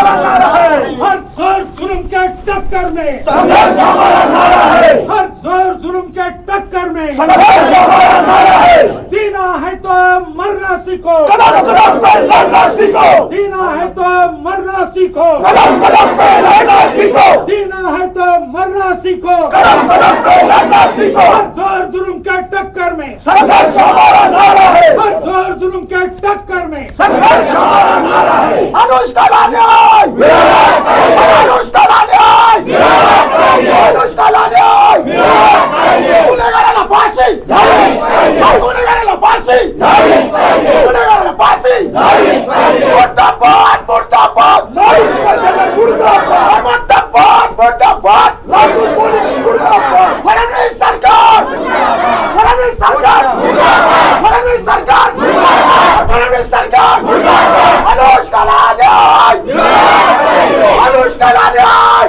हमारा नारा है। हर जोर जुल्म के टक्कर में संघर्ष हमारा नारा है। हर जोर जुल्म के टक्कर में संघर्ष हमारा नारा है। जीना है तो मरना सीखो, कदम कदम पे लड़ना सीखो। जीना है तो मरना सीखो, कदम कदम पे लड़ना सीखो। जीना है तो मरना सीखो। कदम कदम पे लड़ना सीखो। हर जोर जुल्म के टक्कर में संघर्ष हमारा नारा है। हर जोर जुल्म के टक्कर में संघर्ष हमारा नारा है। अनुष्का न्याय, अनुष्का न्याय, अनुष्का न्याय, गुन्हेगाराला फाशी, गुन्हेगाराला फाशी, गुन्हेगाराला फाशी, मुर्दाबाद मुर्दाबाद, लालू प्रशासन मुर्दाबाद, मुर्दाबाद मुर्दाबाद, लालू पोलीस मुर्दाबाद, फडणवीस सरकार, फडणवीस सरकार, फडणवीस सरकार, फडणवीस सरकार, अनुष्का न्याय, अनुष्का न्याय।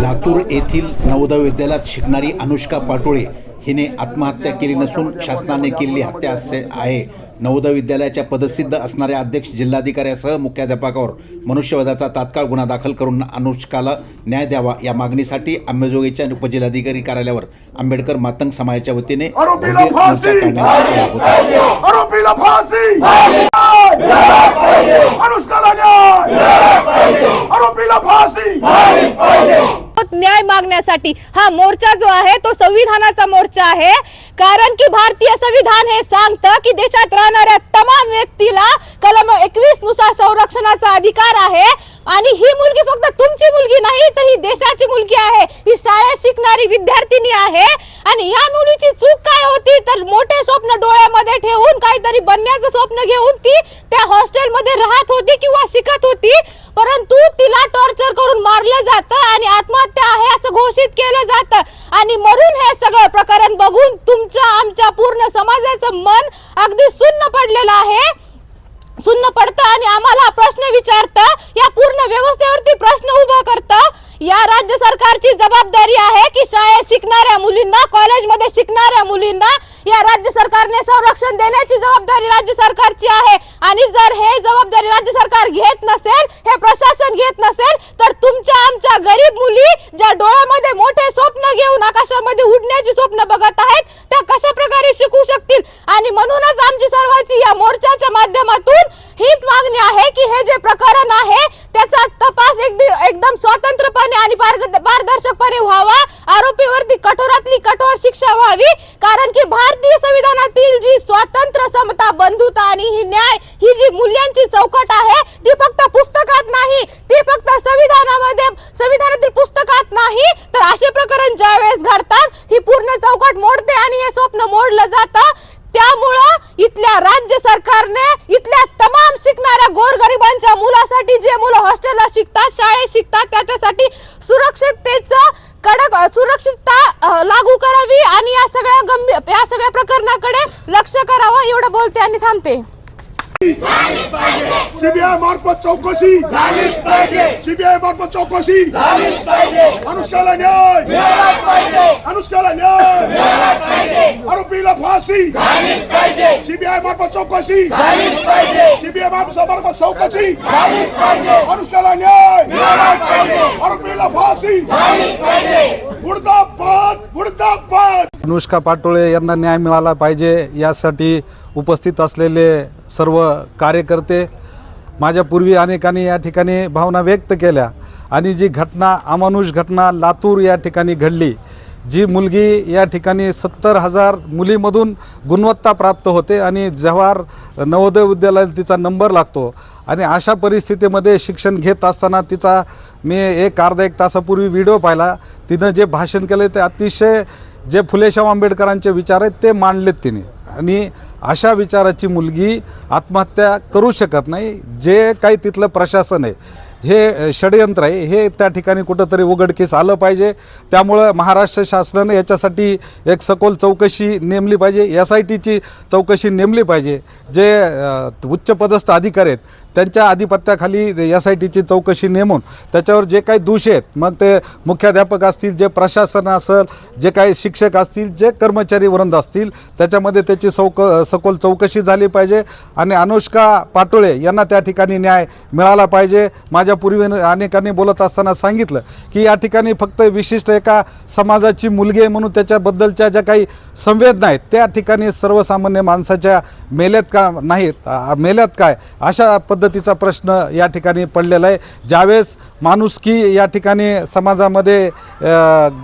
लातूर येथील नवोदय विद्यालयात शिकणारी अनुष्का पाटोळे हिने आत्महत्या केली नसून शासनाने केलेली हत्या असे आहे। नवोदय विद्यालयाच्या पदसिद्ध असणाऱ्या अध्यक्ष जिल्हाधिकाऱ्यासह मुख्याध्यापकावर मनुष्यवधाचा तात्काळ गुन्हा दाखल करून अनुष्काला न्याय द्यावा या मागणीसाठी अंबाजोगाईच्या उपजिल्हाधिकारी कार्यालयावर आंबेडकर मातंग समाजाच्या वतीने आरोपीला फाशी, आरोपीला फाशी, अनुष्काला न्याय, आरोपीला फाशी। न्याय मागण्यासाठी हा मोर्चा जो आहे तो संविधानाचा मोर्चा आहे, कारण की भारतीय संविधान हे सांगतं की देशात राहणाऱ्या तमाम व्यक्तीला कलम 21 नुसार संरक्षणाचा अधिकार आहे आणि ही मुलगी फक्त तुमची मुलगी नाही तर ही देशाची मुलगी आहे, ही शाळेत शिकणारी विद्यार्थिनी आहे। आणि या मुलीची चूक काय होती तर मोठे स्वप्न डोळ्यामध्ये ठेवून काहीतरी बनण्याचं स्वप्न घेऊन ती त्या हॉस्टेलमध्ये राहत होती किंवा शिकत होती, परंतु तिला टॉर्चर करून मारलं जातं आणि आत्महत्या आहे असं घोषित केलं जातं आणि मरून हे सगळं प्रकरण बघून तुमच्या आमच्या पूर्ण समाजाचं मन अगदी सुन्न पडलेलं आहे, सुन्न पडतं आणि आम्हाला प्रश्न विचारतं, या पूर्ण व्यवस्थेवरती प्रश्न उभा करतं। या राज्य सरकारची जबाबदारी आहे की शाळेत शिकणाऱ्या मुलींना, कॉलेजमध्ये शिकणाऱ्या मुलींना या राज्य सरकारने संरक्षण देण्याची जबाबदारी राज्य सरकारची आहे आणि जर हे जबाबदारी राज्य सरकार घेत नसेल, हे प्रशासन घेत नसेल तर तुमच्या आमच्या गरीब मुली ज्या डोळ्यामध्ये मोठे स्वप्न घेऊन आकाशामध्ये उडण्याची स्वप्न बघत आहेत त्या कशा प्रकारे शिकू शकतील। आणि म्हणूनच आमची सर्वांची या मोर्चाच्या माध्यमातून हीच मागणी आहे की हे जे प्रकरण आहे त्याचा तपास एकदम स्वतंत्रपणे आणि पारदर्शकपणे व्हावा, आरोपीवरती कठोरातली कठोर शिक्षा व्हावी, कारण की भारतीय संविधानातील जी स्वातंत्र्य, समता, बंधुता आणि ही न्याय ही जी मूल्यांची चौकट आहे ती फक्त पुस्तकात नाही, ती फक्त संविधानातील पुस्तकात नाही तर असे प्रकरण ज्यावेळेस घडतात ही पूर्ण चौकट मोडते आणि हे स्वप्न मोडलं जातं। त्यामुळे इथल्या राज्य सरकारने इथल्या तमाम शिकणाऱ्या गोरगरिबांच्या मुलासाठी, जे मुलं हॉस्टेलला शिकतात, शाळेत शिकतात, त्याच्यासाठी सुरक्षिततेचं कडक सुरक्षितता लागू करावी आणि या सगळ्या प्रकरणाकडे लक्ष करावं एवढं बोलते आणि थांबते। सीबीआय मार्फत चौकशी झालीच पाहिजे, सीबीआय मार्फत चौकशी झालीच पाहिजे, अनुष्काला न्याय मिळालाच पाहिजे, अनुष्काला न्याय मिळालाच पाहिजे, आरोपीला फाशी झालीच पाहिजे, सीबीआय मार्फत चौकशी झालीच पाहिजे, सीबीआय मार्फत चौकशी झालीच पाहिजे, अनुष्काला न्याय मिळालाच पाहिजे, आरोपीला फाशी झालीच पाहिजे। मुर्दाबाद मुर्दाबाद। अनुष्का पाटोळे यांना न्याय मिळाला पाहिजे यासाठी उपस्थित असलेले सर्व कार्यकर्ते, माझ्या पूर्वी अनेकांनी या ठिकाणी भावना व्यक्त केल्या आणि जी घटना, अमानुष घटना लातूर या ठिकाणी घडली, जी मुलगी या ठिकाणी 70,000 मुलीमधून गुणवत्ता प्राप्त होते आणि जवाहर नवोदय विद्यालयात तिचा नंबर लागतो आणि अशा परिस्थितीमध्ये शिक्षण घेत असताना तिचा मी अर्धा एक तासापूर्वी व्हिडिओ पाहिला, तिनं जे भाषण केले ते अतिशय जे फुले शाहू आंबेडकरांचे विचार आहेत ते मांडलेत तिने आणि अशा विचाराची मुलगी आत्महत्या करू शकत नाही। जे काही तिथलं प्रशासन आहे हे षडयंत्र आहे हे त्या ठिकाणी कुठंतरी उघडकीस आलं पाहिजे. त्यामुळं महाराष्ट्र शासनानं याच्यासाठी एक सखोल चौकशी नेमली पाहिजे, SITची चौकशी नेमली पाहिजे. जे उच्चपदस्थ अधिकारी आहेत त्यांच्या आधिपत्याखाली SITची चौकशी नेमून त्याच्यावर जे काही दोषी आहेत, मग ते मुख्याध्यापक असतील, जे प्रशासन असेल, जे काही शिक्षक असतील, जे कर्मचारी वृंद असतील, त्याच्यामध्ये त्याची सखोल चौकशी झाली पाहिजे आणि अनुष्का पाटोळे यांना त्या ठिकाणी न्याय मिळाला पाहिजे. माझ्या पूर्वी अनेकांनी बोलत असताना सांगितलं की या ठिकाणी फक्त विशिष्ट एका समाजाची मुलगी आहे म्हणून त्याच्याबद्दलच्या ज्या काही संवेदना आहेत त्या ठिकाणी सर्वसामान्य माणसाच्या मेल्यात का नाहीत, मेल्यात काय, अशा पद्धतीचा प्रश्न या ठिकाणी पडलेला आहे. ज्यावेळेस माणुसकी या ठिकाणी समाजामध्ये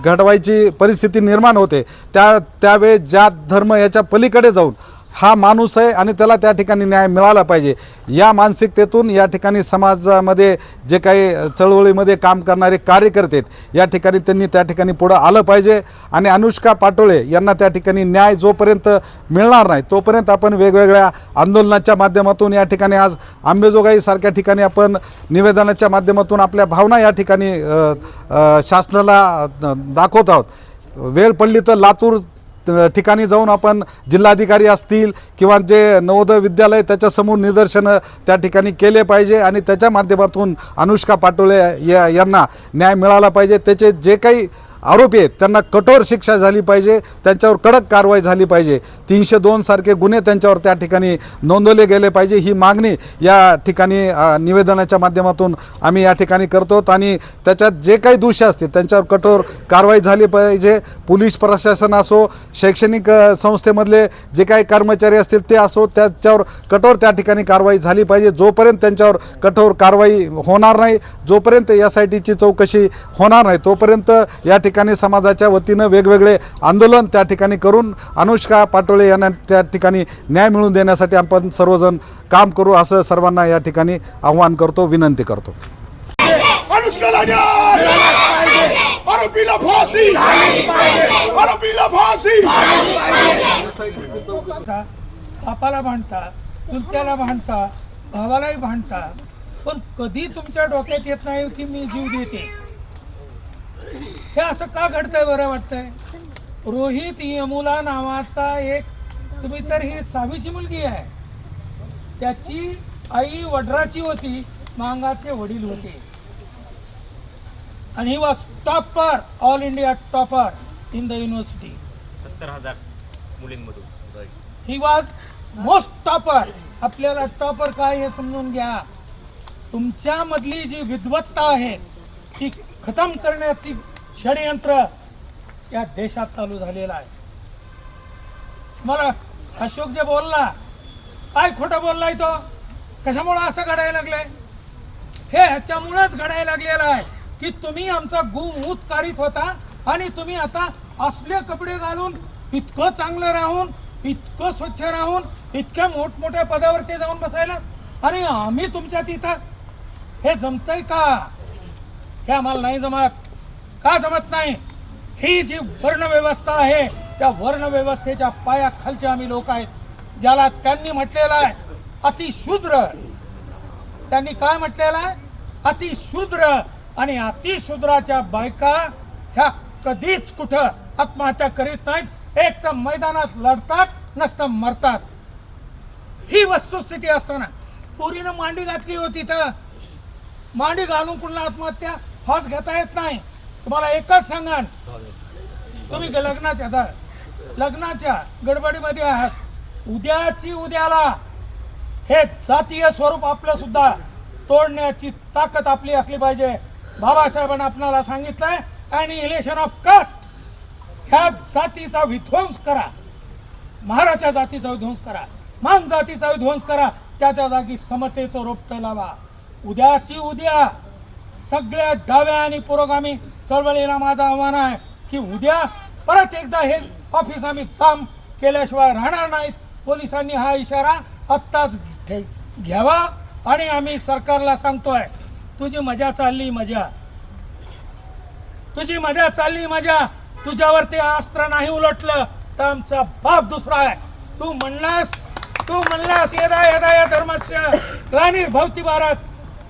घडवायची परिस्थिती निर्माण होते त्यावेळेस जात धर्म याच्या पलीकडे जाऊन हा माणूस आहे आणि त्याला त्या ठिकाणी न्याय मिळाला पाहिजे. या मानसिकतेतून या ठिकाणी समाजामध्ये जे काही चळवळीमध्ये काम करणारे कार्यकर्ते आहेत या ठिकाणी त्यांनी त्या ठिकाणी पुढं आलं पाहिजे आणि अनुष्का पाटोळे यांना त्या ठिकाणी न्याय जोपर्यंत मिळणार नाही तोपर्यंत आपण वेगवेगळ्या आंदोलनाच्या माध्यमातून या ठिकाणी आज अंबेजोगाई सारख्या ठिकाणी आपण निवेदनाच्या माध्यमातून आपल्या भावना या ठिकाणी शासनाला दाखवत आहोत. वेळ पडली तर लातूर ठिकाणी जाऊन आपण जिल्हाधिकारी असतील किंवा जे नवोदय विद्यालय त्याच्यासमोर निदर्शनं त्या ठिकाणी केले पाहिजे आणि त्याच्या माध्यमातून अनुष्का पाटोळे यांना न्याय मिळाला पाहिजे. त्याचे जे काही आरोपी आहेत त्यांना कठोर शिक्षा झाली पाहिजे, त्यांच्यावर कडक कारवाई झाली पाहिजे. 302 सारखे गुन्हे त्यांच्यावर त्या ठिकाणी नोंदवले गेले पाहिजे ही मागणी या ठिकाणी निवेदनाच्या माध्यमातून आम्ही या ठिकाणी करतो आणि त्याच्यात जे काही दोषी असतील त्यांच्यावर कठोर कारवाई झाली पाहिजे. पोलीस प्रशासन असो, शैक्षणिक संस्थेमधले जे काही कर्मचारी असतील ते असो, त्याच्यावर कठोर त्या ठिकाणी कारवाई झाली पाहिजे. जोपर्यंत त्यांच्यावर कठोर कारवाई होणार नाही, जोपर्यंत SITची चौकशी होणार नाही तोपर्यंत या ठिकाणी समाजाच्या वतीनं वेगवेगळे आंदोलन त्या ठिकाणी करून अनुष्का पाटोळे यांना त्या ठिकाणी न्याय मिळवून देण्यासाठी आपण सर्वजण काम करू असं सर्वांना या ठिकाणी आवाहन करतो, विनंती करतो. अनुष्काला न्याय आरोपीला फाशी, आरोपीला फाशी. बापाला भांडता, चुलत्याला भांडता, भावालाही भांडता, पण कधी तुमच्या डोक्यात येत नाही की मी जीव देते. हे असं का घडतंय बरं वाटतंय? रोहित यमुला नावाचा एक, तुम्ही तर ही 6वीची मुलगी आहे, त्याची आई वडराची होती, मांगाचे वडील होते आणि he was topper, all India topper in the university. 70,000 मुलींमधून ही वॉज मोस्ट टॉपर. आपल्याला टॉपर काय हे समजून घ्या. तुमच्यामधली जी विद्वत्ता आहे ती खतम करण्याची षडयंत्र या देशात चालू झालेला आहे. मला अशोक जे बोलला, काय खोटं बोललाय तो, कशामुळे असं घडायला लागलंय? हे ह्याच्यामुळेच घडायला लागलेलं आहे की तुम्ही आमचा गुमूत काढीत होता आणि तुम्ही आता असले कपडे घालून, इतकं चांगलं राहून, इतकं स्वच्छ राहून, इतक्या मोठमोठ्या पदावरती जाऊन बसायला, आणि आम्ही तुमच्या तिथं. हे जमतंय का? हे आम्हाला नाही जमत. का जमत नाही? ही जी वर्णव्यवस्था आहे त्या वर्णव्यवस्थेच्या पायाखालचे आम्ही लोक आहेत, ज्याला त्यांनी म्हटलेलं आहे अतिशूद्र. त्यांनी काय म्हटलेलं आहे? अतिशूद्र. आणि अतिशूद्राच्या बायका ह्या कधीच कुठं आत्महत्या करीत नाहीत, एक तर मैदानात लढतात, नसतं मरतात. ही वस्तुस्थिती असताना पुरीनं मांडी घातली होती, तर मांडी घालून कुणाला आत्महत्या फास घेता येत नाही. तुम्हाला एकच सांगान, तुम्ही लग्नाच्या गडबडीमध्ये आहात, उद्याची उद्याला हे जातीय स्वरूप आपलं सुद्धा तोडण्याची ताकद आपली असली पाहिजे. बाबासाहेबांनी आपल्याला सांगितलंय ॲनिहिलेशन ऑफ कास्ट. ह्या जातीचा विध्वंस करा, महाराच्या जातीचा विध्वंस करा, मान जातीचा विध्वंस करा, त्याच्या जागी समतेचं रोपटं लावा. उद्याची उद्या सगळ्या डाव्या आणि पुरोगामी चळवळीला माझं आव्हान आहे की उद्या परत एकदा हे ऑफिस आम्ही जाम केल्याशिवाय राहणार नाहीत. पोलिसांनी हा इशारा आत्ताच घ्यावा आणि आम्ही सरकारला सांगतोय, तुझी मजा चालली मजा, तुझी मजा चालली मजा. तुझ्यावर ते अस्त्र नाही उलटलं तर आमचा बाप दुसरा आहे. तू म्हणलास यदा यदा या धर्मस्य ग्लानिर्भवति भारत,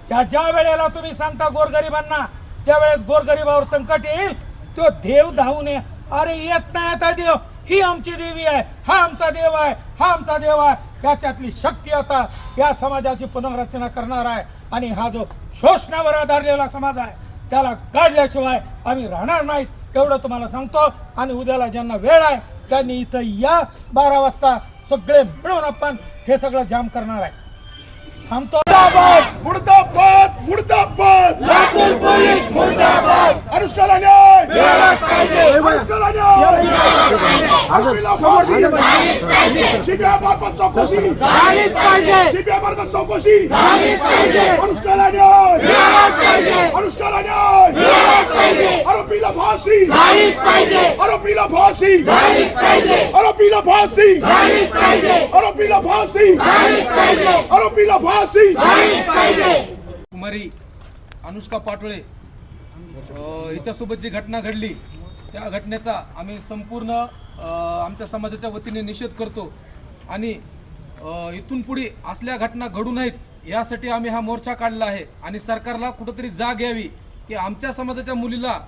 ज्या वेळेला तुम्ही सांगता गोरगरिबांना, ज्या वेळेस गोरगरिबावर संकट येईल तो देव धावून ये, अरे येत नाही आता देव, ही आमची देवी आहे, हा आमचा देव आहे, हा आमचा देव आहे. त्याच्यातली शक्ती आता या समाजाची पुनर्रचना करणार आहे. आणि हा जो शोषणावर आधारलेला समाज आहे त्याला काढल्याशिवाय आम्ही राहणार नाहीत, एवढं तुम्हाला सांगतो. आणि उद्याला ज्यांना वेळ आहे त्यांनी इथं या 12 वाजता सगळे मिळून आपण हे सगळं जाम करणार आहे. थांबतो. मुर्दाबाद मुर्दाबाद लातूर पोलीस मुर्दाबाद. अनुष्काला न्याय मिळालाच पाहिजे. अनुष्काला न्याय आरोपीला फाशी झालीच पाहिजे. सीबीआय मार्फत चौकशी झालीच पाहिजे. सीबीआय मार्फत चौकशी झालीच पाहिजे. अनुष्काला न्याय मिळालाच पाहिजे. अनुष्काला न्याय मिळालाच पाहिजे. आरोपीला फाशी झालीच पाहिजे. आरोपीला फाशी झालीच पाहिजे. आरोपीला फाशी झालीच पाहिजे. आरोपीला फाशी झालीच पाहिजे. आरोपीला फाशी झालीच पाहिजे. कुमारी अनुष्का पाटोळे हिच्यासोबत जी घटना घडली त्या घटनेचा आम्ही संपूर्ण आमच्या समाजाच्या वतीने निषेध करतो. आणि इथून पुढे असल्या घटना घडू नयेत यासाठी आम्ही हा मोर्चा काढला आहे. आणि सरकारला कुठंतरी जाग यावी की आमच्या समाजाच्या मुलीला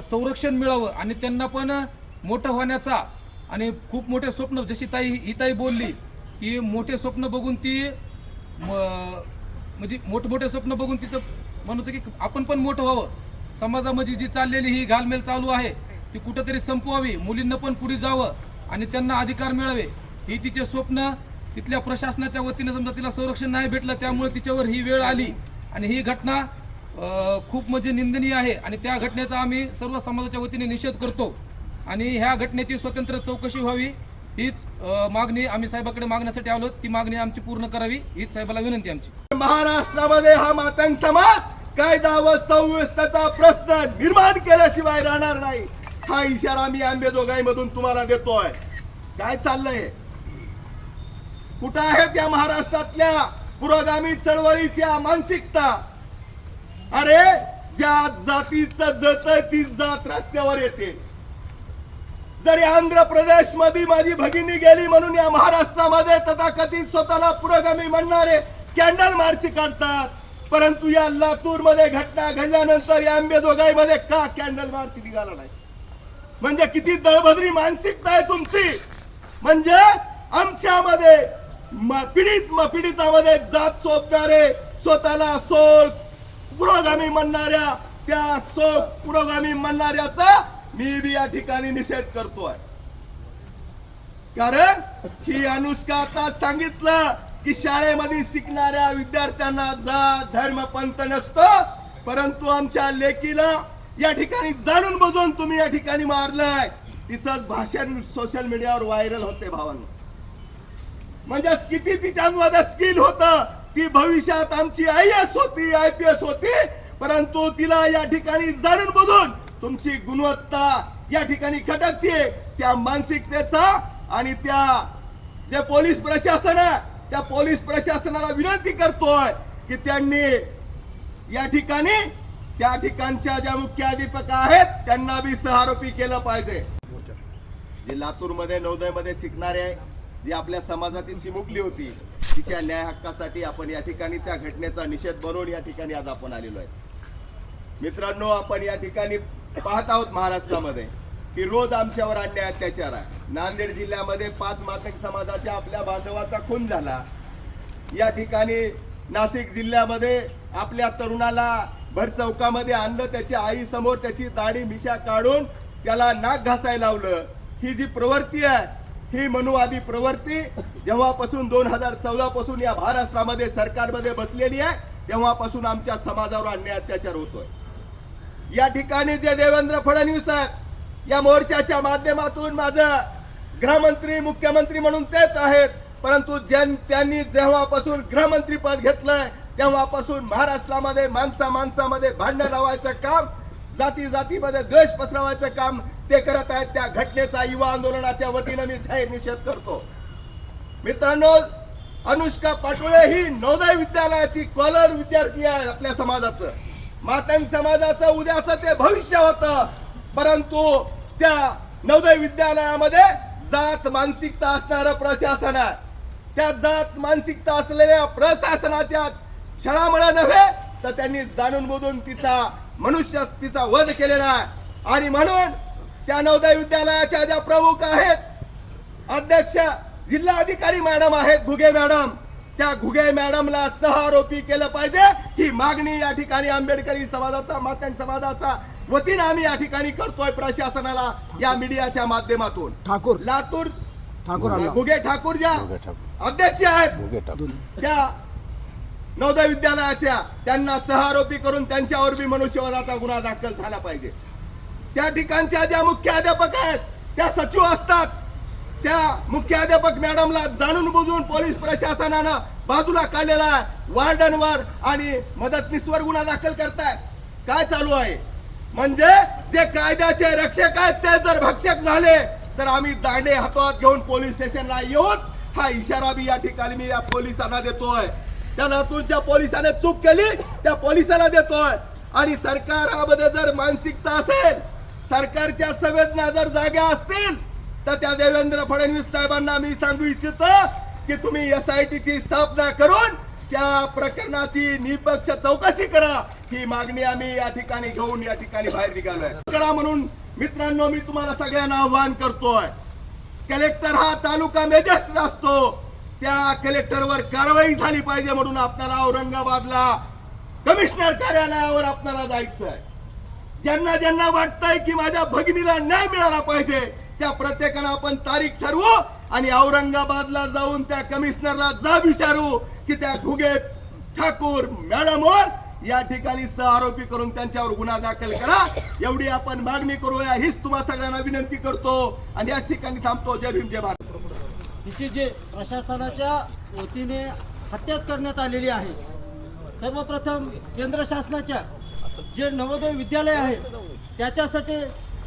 संरक्षण मिळावं आणि त्यांना पण मोठं होण्याचा आणि खूप मोठे स्वप्न, जशी ही ताई बोलली की मोठे स्वप्न बघून ती म्हणजे मोठमोठे स्वप्न बघून तिचं म्हणत की आपण पण मोठं व्हावं. समाजामध्ये जी चाललेली ही घालमेल चालू आहे ती कुठंतरी संपवावी, मुलींना पण पुढे जावं आणि त्यांना अधिकार मिळावे ही तिचे स्वप्न. तिथल्या प्रशासनाच्या वतीने समजा तिला संरक्षण नाही भेटलं त्यामुळे तिच्यावर ही वेळ आली आणि ही घटना खूप म्हणजे निंदनीय आहे. आणि त्या घटनेचा आम्ही सर्व समाजाच्या वतीने निषेध करतो. आणि ह्या घटनेची स्वतंत्र चौकशी व्हावी हीच मागणी आम्ही साहेबाकडे मागण्यासाठी आलो. ती मागणी आमची पूर्ण करावी हीच साहेबाला विनंती आमची. महाराष्ट्रामध्ये हा मातंग समाज कायदा व सुव्यवस्थेचा प्रश्न निर्माण केल्याशिवाय राहणार नाही हा इशारा मी अंबेजोगाई मधून तुम्हाला देतोय. काय चाललंय, कुठं आहेत या महाराष्ट्रातल्या पुरोगामी चळवळीच्या मानसिकता? अरे ज्या जातीचं जत ती जात रस्त्यावर येते. जरी आंध्र प्रदेश मध्ये माझी भगिनी गेली म्हणून या महाराष्ट्रामध्ये तथाकथित स्वतःला पुरोगामी म्हणणारे कॅन्डल मार्च काढतात, परंतु या लातूर मध्ये घटना घडल्यानंतर या अंबेजोगाई मध्ये का कॅन्डल मार्च निघाला नाही? म्हणजे किती दळभद्री मानसिकता आहे तुमची. म्हणजे आमच्यामध्ये पीडितामध्ये जात शोधणारे, स्वतःला पुरोगामी म्हणणाऱ्या, त्या पुरोगामी म्हणणाऱ्याचा मी बी या ठिकाणी निषेध करतोय. कारण ही अनुष्का आता सांगितलं की शाळेमध्ये शिकणाऱ्या विद्यार्थ्यांना जात धर्म पंथ नसतो, परंतु आमच्या लेकीला या ठिकाणी जाणून बुजून तुम्ही या ठिकाणी मारलंय. तिचं भाषण सोशल मीडियावर व्हायरल होते भावांनो. म्हणजे किती तिच्यामध्ये स्किल होतं. ती भविष्यात आमची IAS होती, IPS होती, परंतु तिला या ठिकाणी जाणून बुजून तुमची गुणवत्ता या ठिकाणी खटकते. त्या मानसिकतेचा आणि त्या जे पोलीस प्रशासन आहे त्या पोलीस प्रशासनाला विनंती करतोय की त्यांनी या ठिकाणी त्या ठिकाणच्या ज्या मुख्याध्यापक आहेत त्यांना बी सहारोपी केलं पाहिजे. जे लातूर मध्ये नवोदय मध्ये शिकणारे जी आपल्या समाजातील चिमुकली होती तिच्या न्याय हक्कासाठी आपण या ठिकाणी त्या घटनेचा निषेध बनवून या ठिकाणी आज आपण आलेलो आहे. मित्रांनो, आपण या ठिकाणी पाहत आहोत महाराष्ट्रामध्ये की रोज आमच्यावर अन्याय अत्याचार आहे. नांदेड जिल्ह्यामध्ये 5 मातंग समाजाच्या आपल्या बांधवाचा खून झाला. या ठिकाणी नाशिक जिल्ह्यामध्ये आपल्या तरुणाला भर चौकामध्ये आणलं, त्याच्या आई समोर त्याची दाढी मिशा काढून त्याला नाक घासायला लावलं. ही जी प्रवृत्ती आहे ही मनुवादी प्रवृत्ती जेव्हापासून 2014 पासून या महाराष्ट्रामध्ये सरकारमध्ये बसलेली आहे तेव्हापासून आमच्या समाजावर अन्याय अत्याचार होतोय. या ठिकाणी जे देवेंद्र फडणवीस आहेत या मोर्चाच्या माध्यमातून माझं गृहमंत्री मुख्यमंत्री म्हणून तेच आहेत, परंतु त्यांनी जेव्हापासून गृहमंत्री पद घेतलंय तेव्हापासून महाराष्ट्रामध्ये माणसामध्ये भांडण लावायचं काम, जाती जातीमध्ये द्वेष पसरवायचं काम ते करत आहेत. त्या घटनेचा युवा आंदोलनाच्या वतीने मी जाहीर निषेध करतो. मित्रांनो, अनुष्का पाटोळे ही नवोदय विद्यालयाची कॉलर विद्यार्थी आहे. आपल्या समाजाचं मातंग समाजाचं उद्याचं ते भविष्य होतं, परंतु त्या नवोदय विद्यालयामध्ये जात मानसिकता असणारं प्रशासन आहे. त्या जात मानसिकता असलेल्या प्रशासनाच्या छळामुळे नव्हे तर त्यांनी जाणून बुजून तिचा वध केलेला आहे। आणि म्हणून त्या नवोदय विद्यालयाच्या ज्या प्रमुख आहेत, अध्यक्ष जिल्हा अधिकारी मॅडम आहेत घुगे मॅडम, त्या घुगे मॅडमला सहआरोपी केलं पाहिजे। ही मागणी या ठिकाणी आंबेडकरी समाजाचा, मात्यांच्या समाजाचा वतीने आम्ही या ठिकाणी करतोय प्रशासनाला या मीडियाच्या माध्यमातून। लातूर घुगे ठाकूर ज्या अध्यक्ष आहेत त्या नवोदय विद्यालयाच्या, त्यांना सहआरोपी करून त्यांच्यावर बी मनुष्यवधाचा गुन्हा दाखल झाला पाहिजे। त्या ठिकाणच्या ज्या मुख्याध्यापक आहेत, त्या सचिव असतात, त्या मुख्याध्यापक मॅडमला जाणून बुजून पोलीस प्रशासनानं बाजूला काढलेला आहे। वार्डनवर आणि मदतनीसवर गुन्हा दाखल करताय। काय चालू आहे? म्हणजे जे कायद्याचे रक्षक आहेत ते जर भक्षक झाले तर आम्ही दांडे हातात घेऊन पोलीस स्टेशनला येऊन हा इशारा बी या ठिकाणी मी या पोलिसांना देतोय। त्या लातूरच्या पोलिसाने चूक केली त्या पोलिसाला देतोय। आणि सरकारामध्ये जर मानसिकता असेल, सरकारच्या संवेदना जर जाग्या असतील तर त्या देवेंद्र फडणवीस साहेबांना मी सांगू इच्छितो की तुम्ही SIT ची स्थापना करून त्या प्रकरणाची निष्पक्ष चौकशी करा। ही मागणी आम्ही या ठिकाणी घेऊन या ठिकाणी बाहेर निघालोय करा म्हणून। मित्रांनो, मी तुम्हाला सगळ्यांना आव्हान करतोय, कलेक्टर हा तालुका मॅजिस्ट्रेट असतो, त्या कलेक्टरवर कारवाई झाली पाहिजे म्हणून आपल्याला औरंगाबादला कमिशनर कार्यालयावर आपल्याला जायचं आहे। ज्यांना ज्यांना वाटतंय की माझ्या भगिनीला न्याय मिळाला पाहिजे त्या प्रत्येकाला आपण तारीख ठरवू आणि औरंगाबादला जाऊन त्या कमिशनरला जाब विचारू की त्या घुगे ठाकूर मॅडमवर या ठिकाणी सहआरोपी करून त्यांच्यावर गुन्हा दाखल करा। एवढी आपण मागणी करूया, हीच तुम्हा सगळ्यांना विनंती करतो आणि याच ठिकाणी थांबतो। जय भीम, जय भारत। हिची जे प्रशासनाच्या वतीने हत्याच करण्यात आलेली आहे। सर्वप्रथम केंद्र शासनाच्या जे नवोदय विद्यालय आहे त्याच्यासाठी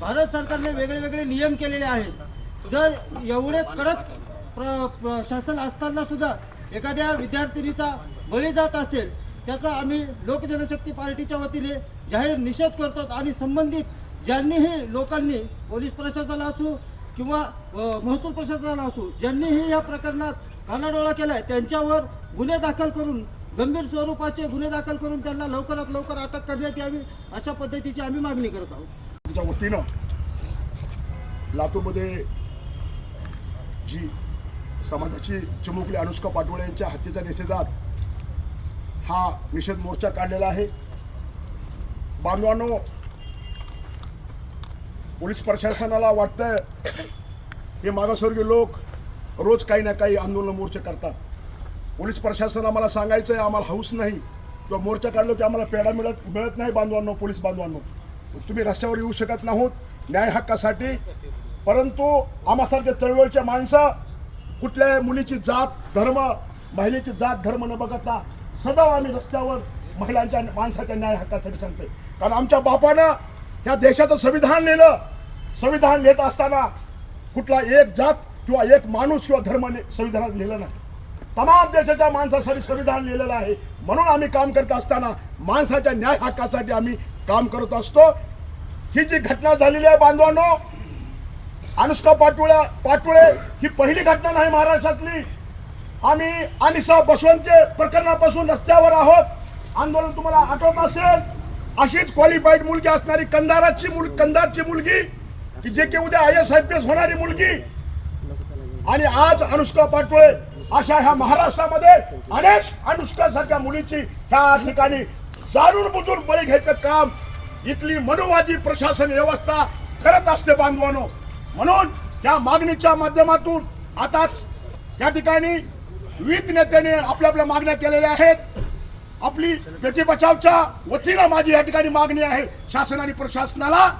भारत सरकारने वेगळे वेगळे नियम केलेले आहेत। जर एवढे कडक शासन असताना सुद्धा एखाद्या विद्यार्थिनीचा बळी जात असेल त्याचा आम्ही लोकजनशक्ती पार्टीच्या वतीने जाहीर निषेध करतो। आणि संबंधित ज्यांनीही लोकांनी, पोलीस प्रशासनाला असो किंवा महसूल प्रशासनाला असो, ज्यांनीही या प्रकरणात कानाडोळा केलाय त्यांच्यावर गुन्हे दाखल करून, गंभीर स्वरूपाचे गुन्हे दाखल करून त्यांना लवकरात लवकर अटक करण्यात यावी अशा पद्धतीची आम्ही मागणी करत आहोत। तुमच्या वतीनं लातूरमध्ये जी समाजाची चिमुकली अनुष्का पाटोळे यांच्या हत्येच्या निषेधात हा निषेध मोर्चा काढलेला आहे। बांधवांनो, पोलीस प्रशासनाला वाटतं हे मागासवर्गीय लोक रोज काही ना काही आंदोलन मोर्चे करतात। पोलीस प्रशासन आम्हाला सांगायचं आहे, आम्हाला हौस नाही किंवा मोर्चा काढलो की आम्हाला पेढा मिळत नाही। बांधवांनो, पोलीस बांधवांनो, तुम्ही रस्त्यावर येऊ शकत नाहोत न्याय हक्कासाठी, परंतु आम्हासारख्या चळवळीच्या माणसं कुठल्याही मुलीची जात धर्म, महिलेची जात धर्म न बघता सदैव आम्ही रस्त्यावर महिलांच्या, माणसाच्या न्याय हक्कासाठी सांगतोय। कारण आमच्या बापानं ह्या देशाचं संविधान लिहिलं, संविधान लिहित असताना कुठला एक जात किंवा एक माणूस किंवा धर्म संविधानात लिहिलं नाही, तमाम देशाच्या माणसासाठी संविधान लिहिलेलं आहे। म्हणून आम्ही काम करत असताना माणसाच्या न्याय हक्कासाठी आम्ही काम करत असतो। ही जी घटना झालेली आहे बांधवांनो, अनुष्का पाटोळे ही पहिली घटना नाही महाराष्ट्रातली। आम्ही अनिसा बसवंतचे प्रकरणापासून रस्त्यावर आहोत। आंदोलन तुम्हाला आठवत असेल, अशीच क्वालिफाईड मुलगी असणारी कंधारची मुलगी की जे की उद्या IAS होणारी मुलगी, आणि आज अनुष्का पाटोळे अशा ह्या महाराष्ट्रामध्ये अनेक अनुष्का सारख्या मुलीची ह्या ठिकाणी जाणून बुजून बळी घ्यायचं काम इथली मनोवादी प्रशासन व्यवस्था करत असते बांधवानो। म्हणून या मागणीच्या माध्यमातून आताच या ठिकाणी विविध नेत्यांनी आपल्या मागण्या केलेल्या आहेत। आपली बेटी बचावच्या वतीनं माझी या ठिकाणी मागणी आहे, शासन आणि प्रशासनाला,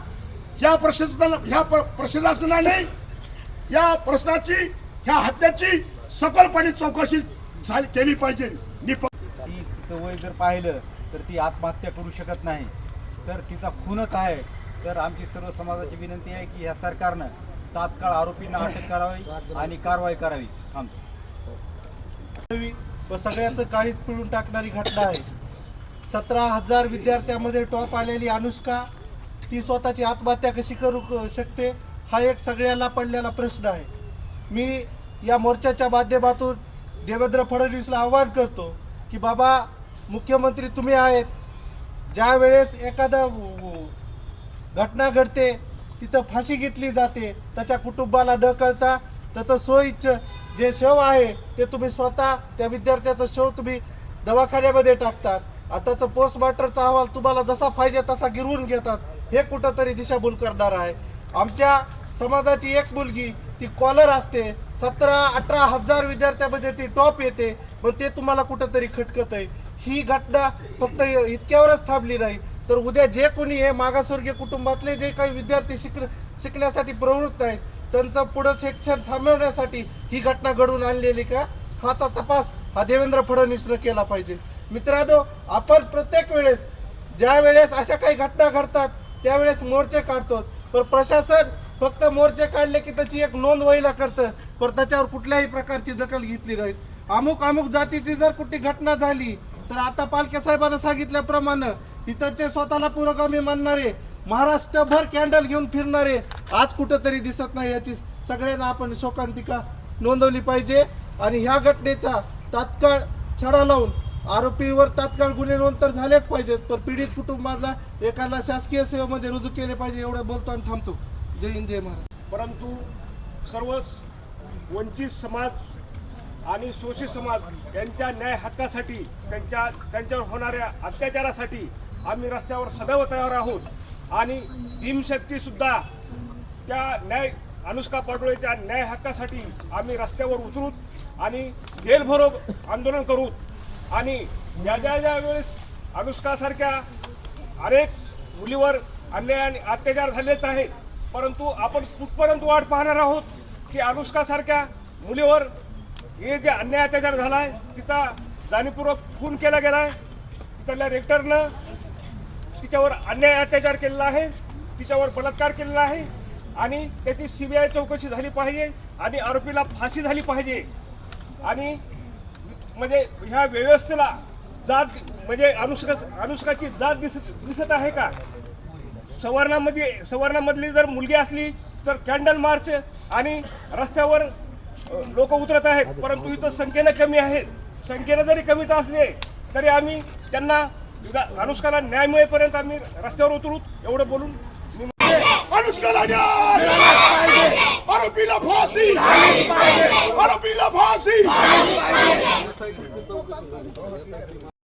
ह्या प्रशासनाने या प्रश्नाची, ह्या हत्याची सखोलपणे चौकशी केली पाहिजे। तिचं वय जर पाहिलं तर ती आत्महत्या करू शकत नाही, तर तिचा खूनच आहे। तर आमची सर्व समाजाची विनंती आहे की ह्या सरकारनं तात्काळ आरोपींना अटक करावी आणि कारवाई करावी। थांबतो व सगळ्याचं काळीज पिळून टाकणारी घटना आहे। 17,000 विद्यार्थ्यांमध्ये टॉप आलेली अनुष्का ती स्वतःची आत्महत्या कशी करू शकते हा एक सगळ्याला पडलेला प्रश्न आहे। मी या मोर्चाच्या माध्यमातून देवेंद्र फडणवीसला आवाहन करतो की बाबा, मुख्यमंत्री तुम्ही आहेत. ज्या वेळेस एखादा घटना घडते तिथं फाशी घेतली जाते, त्याच्या कुटुंबाला न कळता त्याचं सोयीचं जे शव आहे ते तुम्ही स्वतः त्या विद्यार्थ्याचं शव तुम्ही दवाखान्यामध्ये टाकतात. आताचं पोस्टमार्टमचा अहवाल तुम्हाला जसा पाहिजे तसा गिरवून घेतात. हे कुठंतरी दिशाभूल करणार आहे. आमच्या समाजाची एक मुलगी ती कॉलर असते, 17-18 हजार विद्यार्थ्यामध्ये ती टॉप येते, पण ते तुम्हाला कुठंतरी खटकत आहे. ही घटना फक्त इतक्यावरच थांबली नाही, तर उद्या जे कोणी हे मागासवर्गीय कुटुंबातले जे काही विद्यार्थी शिकण्यासाठी प्रवृत्त आहेत त्यांचं पुढं शिक्षण थांबवण्यासाठी ही घटना घडवून आणलेली का हाचा तपास हा देवेंद्र फडणवीसनं केला पाहिजे. मित्रांनो, आपण प्रत्येक वेळेस ज्या वेळेस अशा काही घटना घडतात त्यावेळेस मोर्चे काढतो, पण प्रशासन फक्त मोर्चे काढले की त्याची एक नोंद वहीला करतं, पण त्याच्यावर कुठल्याही प्रकारची दखल घेतली नाही. अमुक जातीची जर कुठली घटना झाली तर आता पालके साहेबांना सांगितल्याप्रमाणे इथंचे स्वतःला पुरोगामी मानणारे महाराष्ट्रभर कॅन्डल घेऊन फिरणारे आज कुठंतरी दिसत नाही. याची सगळ्यांना आपण शोकांतिका नोंदवली पाहिजे आणि ह्या घटनेचा तात्काळ छडा लावून आरोपीवर तात्काळ गुन्हे नोंद तर झालेच पाहिजेत, पण पीडित कुटुंबाला एकाला शासकीय सेवेमध्ये रुजू केले पाहिजे. एवढं बोलतो आणि थांबतो. जय हिंद, जय महाराष्ट्र. परंतु सर्व वंचित समाज आणि शोषित समाज यांच्या न्याय हक्कासाठी, त्यांच्यावर होणाऱ्या अत्याचारासाठी आम्ही रस्त्यावर सदैव तयार आहोत. आणि भीमशक्तीसुद्धा त्या अनुष्का पाटोळेच्या न्याय हक्कासाठी आम्ही रस्त्यावर उतरू आणि जेलभरो आंदोलन करू. आणि ज्या वेळेस अनुष्कासारख्या अनेक मुलीवर अन्याय आणि अत्याचार झालेच आहेत, परंतु आपण कुठपर्यंत वाट पाहणार आहोत की अनुष्कासारख्या मुलीवर हे जे अन्याय अत्याचार झाला आहे तिचा जाणीवपूर्वक खून केला गेला आहे, तिथल्या रेक्टरनं तिच्यावर अन्याय अत्याचार केलेला आहे, तिच्यावर बलात्कार केलेला आहे आणि त्याची CBI चौकशी झाली पाहिजे आणि आरोपीला फाशी झाली पाहिजे. आणि म्हणजे ह्या व्यवस्थेला जात म्हणजे अनुष्काची जात दिसत आहे का? सवर्णामधली जर मुलगी असली तर कॅन्डल मार्च आणि रस्त्यावर लोक उतरत आहेत, परंतु इथं संख्येनं कमी आहेत. संख्येनं जरी कमी असले तरी आम्ही त्यांना अनुष्काला न्याय मिळेपर्यंत आम्ही रस्त्यावर उतरू एवढं बोलून अनुष्काला न्याय, आरोपीला फाशी, आरोपीला फाशी.